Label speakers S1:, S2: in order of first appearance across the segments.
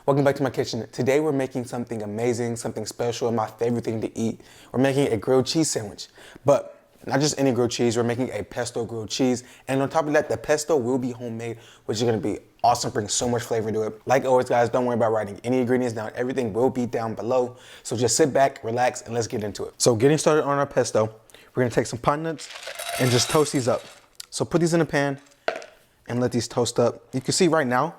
S1: Welcome back to my kitchen. Today we're making something amazing, something special, and my favorite thing to eat. We're making a grilled cheese sandwich. But not just any grilled cheese, we're making a pesto grilled cheese. And on top of that, the pesto will be homemade, which is gonna be awesome, bring so much flavor to it. Like always, guys, don't worry about writing any ingredients down. Everything will be down below. So just sit back, relax, and let's get into it. So getting started on our pesto, we're gonna take some pine nuts and just toast these up. So put these in a pan and let these toast up. You can see right now,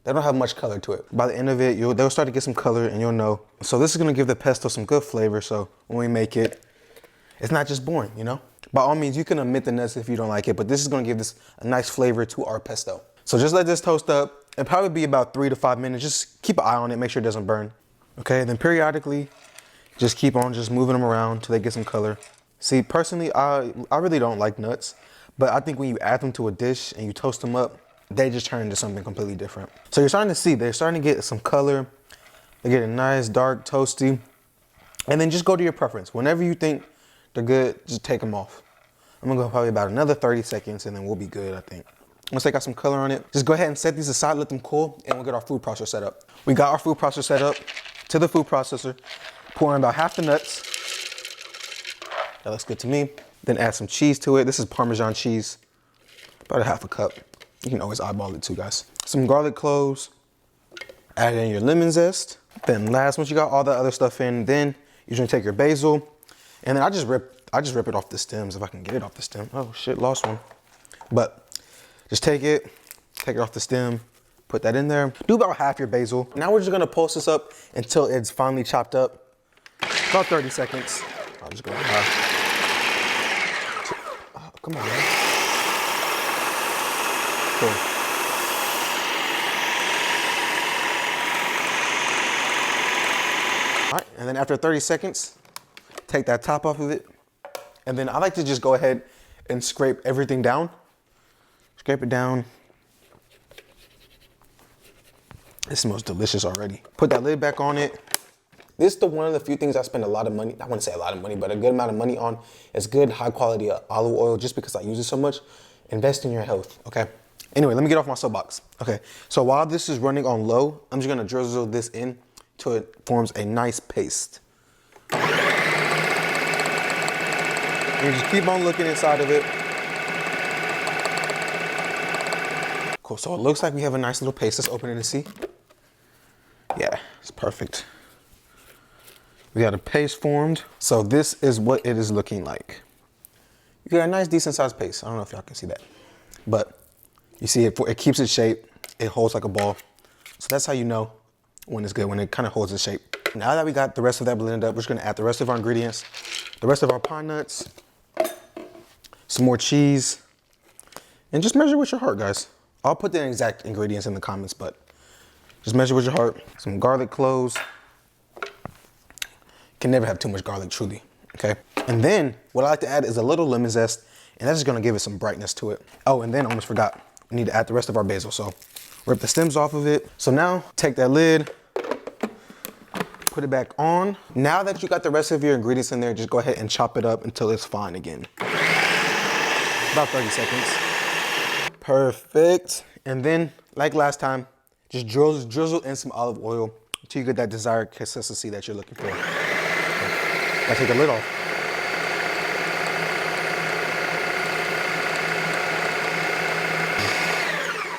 S1: they don't have much color to it. By the end of it, they'll start to get some color and you'll know. So this is gonna give the pesto some good flavor. So when we make it, it's not just boring, you know? By all means, you can omit the nuts if you don't like it, but this is gonna give this a nice flavor to our pesto. So just let this toast up. It'll probably be about 3 to 5 minutes. Just keep an eye on it, make sure it doesn't burn. Okay, then periodically, just keep on just moving them around till they get some color. See, personally, I really don't like nuts, but I think when you add them to a dish and you toast them up, they just turn into something completely different. So you're starting to see, they're starting to get some color. They get a nice, dark, toasty. And then just go to your preference. Whenever you think they're good, just take them off. I'm gonna go probably about another 30 seconds and then we'll be good, I think. Once they got some color on it, just go ahead and set these aside, let them cool, and we'll get our food processor set up. We got our food processor set up to the food processor, pour in about half the nuts. That looks good to me. Then add some cheese to it. This is Parmesan cheese, about a half a cup. You can always eyeball it too, guys. Some garlic cloves, add in your lemon zest. Then last, once you got all the other stuff in, then you're gonna take your basil, and then I just rip it off the stems if I can get it off the stem. Oh shit, lost one. But just take it off the stem, put that in there. Do about half your basil. Now we're just gonna pulse this up until it's finally chopped up. About 30 seconds. I'm just gonna, oh, come on, man. Cool. All right, and then after 30 seconds, take that top off of it. And then I like to just go ahead and scrape everything down. Scrape it down. It smells delicious already. Put that lid back on it. This is one of the few things I spend a lot of money, I wouldn't say a lot of money, but a good amount of money on. It's good, high quality olive oil just because I use it so much. Invest in your health, okay? Anyway, let me get off my soapbox. Okay, so while this is running on low, I'm just gonna drizzle this in till it forms a nice paste. And just keep on looking inside of it. Cool, so it looks like we have a nice little paste. Let's open it and see. Yeah, it's perfect. We got a paste formed. So this is what it is looking like. You got a nice decent sized paste. I don't know if y'all can see that, but you see it keeps its shape. It holds like a ball. So that's how you know when it's good, when it kind of holds its shape. Now that we got the rest of that blended up, we're just gonna add the rest of our ingredients, the rest of our pine nuts, some more cheese, and just measure with your heart, guys. I'll put the exact ingredients in the comments, but just measure with your heart. Some garlic cloves. Can never have too much garlic, truly, okay? And then what I like to add is a little lemon zest, and that's just gonna give it some brightness to it. Oh, and then I almost forgot, we need to add the rest of our basil. So rip the stems off of it. So now take that lid, put it back on. Now that you got the rest of your ingredients in there, just go ahead and chop it up until it's fine again. About 30 seconds. Perfect. And then, like last time, just drizzle in some olive oil until you get that desired consistency that you're looking for. Okay. Now take the lid off.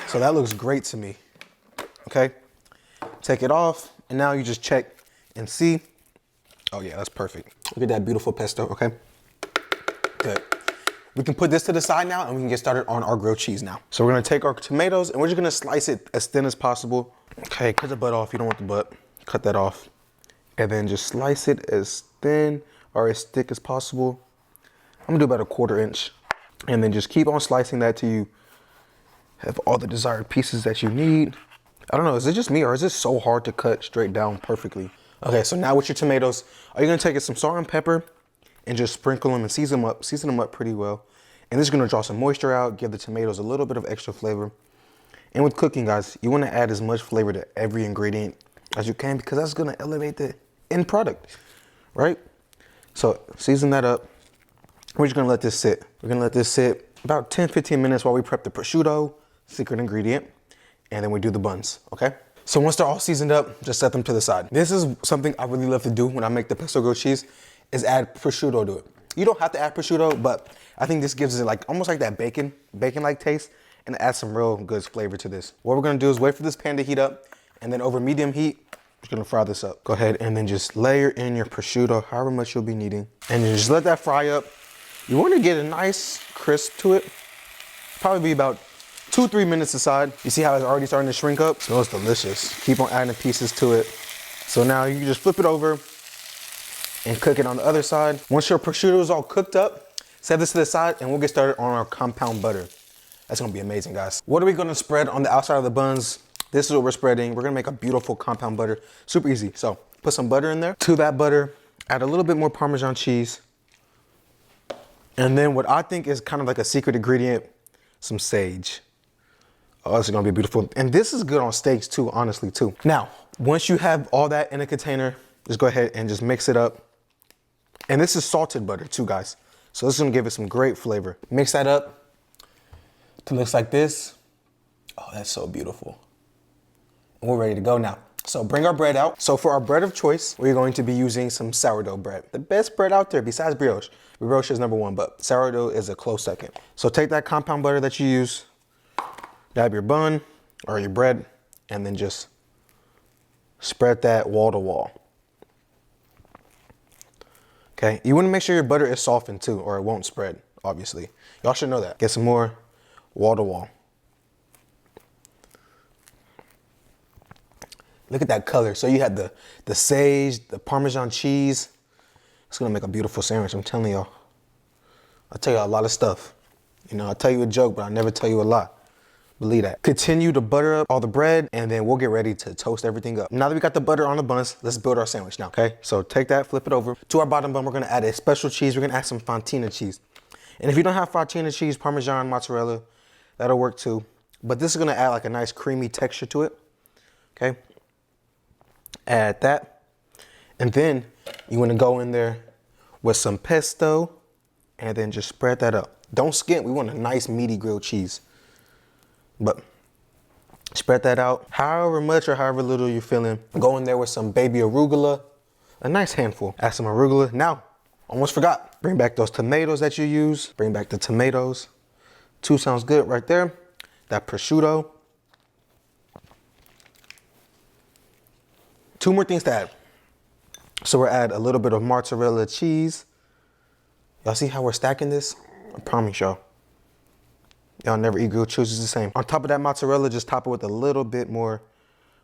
S1: So that looks great to me, okay? Take it off, and now you just check and see. Oh yeah, that's perfect. Look at that beautiful pesto, okay? Good. We can put this to the side now and we can get started on our grilled cheese now. So we're gonna take our tomatoes and we're just gonna slice it as thin as possible. Okay, cut the butt off, you don't want the butt. Cut that off. And then just slice it as thin or as thick as possible. I'm gonna do about a 1/4 inch. And then just keep on slicing that till you have all the desired pieces that you need. I don't know, is it just me or is it so hard to cut straight down perfectly? Okay, so now with your tomatoes, are you gonna take some salt and pepper and just sprinkle them and season them up pretty well. And this is gonna draw some moisture out, give the tomatoes a little bit of extra flavor. And with cooking, guys, you wanna add as much flavor to every ingredient as you can because that's gonna elevate the end product, right? So season that up. We're just gonna let this sit. We're gonna let this sit about 10, 15 minutes while we prep the prosciutto, secret ingredient, and then we do the buns, okay? So once they're all seasoned up, just set them to the side. This is something I really love to do when I make the pesto grilled cheese, is add prosciutto to it. You don't have to add prosciutto, but I think this gives it like almost like that bacon-like taste, and it adds some real good flavor to this. What we're gonna do is wait for this pan to heat up, and then over medium heat, we're just gonna fry this up. Go ahead and then just layer in your prosciutto, however much you'll be needing. And then just let that fry up. You wanna get a nice crisp to it. Probably be about 2-3 minutes aside. You see how it's already starting to shrink up? It smells delicious. Keep on adding pieces to it. So now you can just flip it over and cook it on the other side. Once your prosciutto is all cooked up, set this to the side and we'll get started on our compound butter. That's gonna be amazing, guys. What are we gonna spread on the outside of the buns? This is what we're spreading. We're gonna make a beautiful compound butter. Super easy. So put some butter in there. To that butter, add a little bit more Parmesan cheese. And then what I think is kind of like a secret ingredient, some sage. Oh, this is gonna be beautiful. And this is good on steaks too, honestly too. Now, once you have all that in a container, just go ahead and just mix it up. And this is salted butter too, guys. So this is gonna give it some great flavor. Mix that up to looks like this. Oh, that's so beautiful. And we're ready to go now. So bring our bread out. So for our bread of choice, we're going to be using some sourdough bread. The best bread out there besides brioche. Brioche is #1, but sourdough is a close second. So take that compound butter that you use, dab your bun or your bread, and then just spread that wall to wall. Okay, you wanna make sure your butter is softened too, or it won't spread, obviously. Y'all should know that. Get some more wall to wall. Look at that color. So you had the sage, the Parmesan cheese. It's gonna make a beautiful sandwich, I'm telling y'all. I'll tell you a lot of stuff. You know, I'll tell you a joke, but I'll never tell you a lot. Believe that. Continue to butter up all the bread, and then we'll get ready to toast everything up. Now that we got the butter on the buns, let's build our sandwich now, okay? So take that, flip it over. To our bottom bun, we're gonna add a special cheese. We're gonna add some fontina cheese. And if you don't have fontina cheese, Parmesan, mozzarella, that'll work too. But this is gonna add like a nice creamy texture to it, okay? Add that. And then you wanna go in there with some pesto and then just spread that up. Don't skimp, we want a nice meaty grilled cheese. But spread that out however much or however little you're feeling. Go in there with some baby arugula, a nice handful. Add some arugula. Now, almost forgot, bring back those tomatoes that you use. Bring back the tomatoes. 2 sounds good right there. That prosciutto. 2 more things to add. So we'll add a little bit of mozzarella cheese. Y'all see how we're stacking this? I promise y'all. Y'all never eat grilled cheese the same. On top of that mozzarella, just top it with a little bit more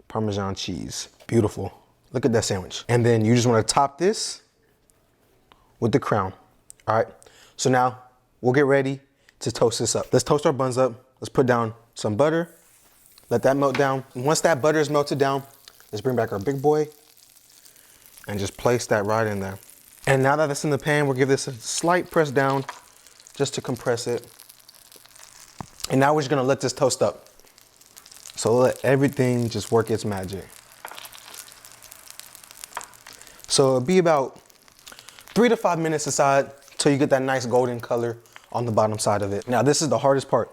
S1: Parmesan cheese. Beautiful. Look at that sandwich. And then you just want to top this with the crown. All right. So now we'll get ready to toast this up. Let's toast our buns up. Let's put down some butter. Let that melt down. And once that butter is melted down, let's bring back our big boy and just place that right in there. And now that it's in the pan, we'll give this a slight press down just to compress it. And now we're just gonna let this toast up. So let everything just work its magic. So it'll be about 3 to 5 minutes aside till you get that nice golden color on the bottom side of it. Now this is the hardest part.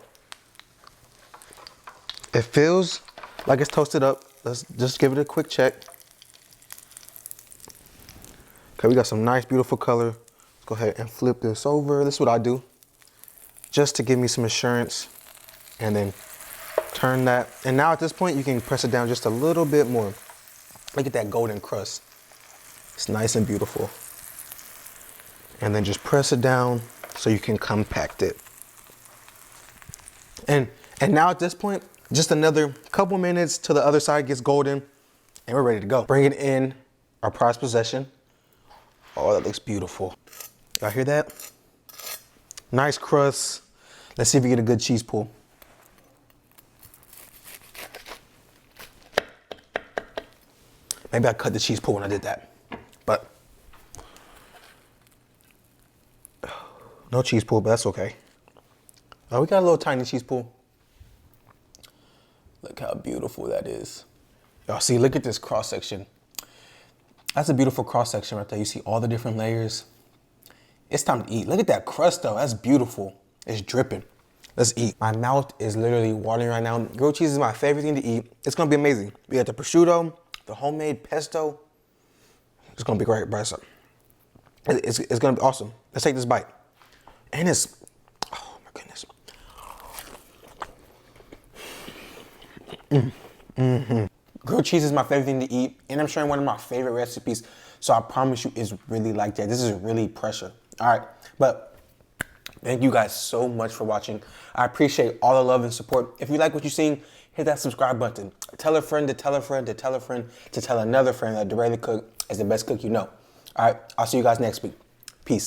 S1: It feels like it's toasted up. Let's just give it a quick check. Okay, we got some nice, beautiful color. Let's go ahead and flip this over. This is what I do, just to give me some assurance. And then turn that. And now at this point, you can press it down just a little bit more. Look at that golden crust. It's nice and beautiful. And then just press it down so you can compact it. And now at this point, just another couple minutes till the other side gets golden and we're ready to go. Bring it in our prized possession. Oh, that looks beautiful. Y'all hear that? Nice crust. Let's see if we get a good cheese pull. Maybe I cut the cheese pull when I did that, but no cheese pull, but that's okay. Oh, we got a little tiny cheese pull. Look how beautiful that is. Y'all see, look at this cross section. That's a beautiful cross section right there. You see all the different layers. It's time to eat. Look at that crust though, that's beautiful. It's dripping. Let's eat. My mouth is literally watering right now. Grilled cheese is my favorite thing to eat. It's gonna be amazing. We got the prosciutto, the homemade pesto. It's gonna be great, bro. It's gonna be awesome. Let's take this bite. And it's, oh my goodness. Grilled cheese is my favorite thing to eat, and I'm sharing one of my favorite recipes, so I promise you it's really like that. This is really pressure. All right, but thank you guys so much for watching. I appreciate all the love and support. If you like what you're seeing, hit that subscribe button. Tell a friend to tell a friend to tell a friend to tell another friend that DeRay the Cook is the best cook you know. All right, I'll see you guys next week.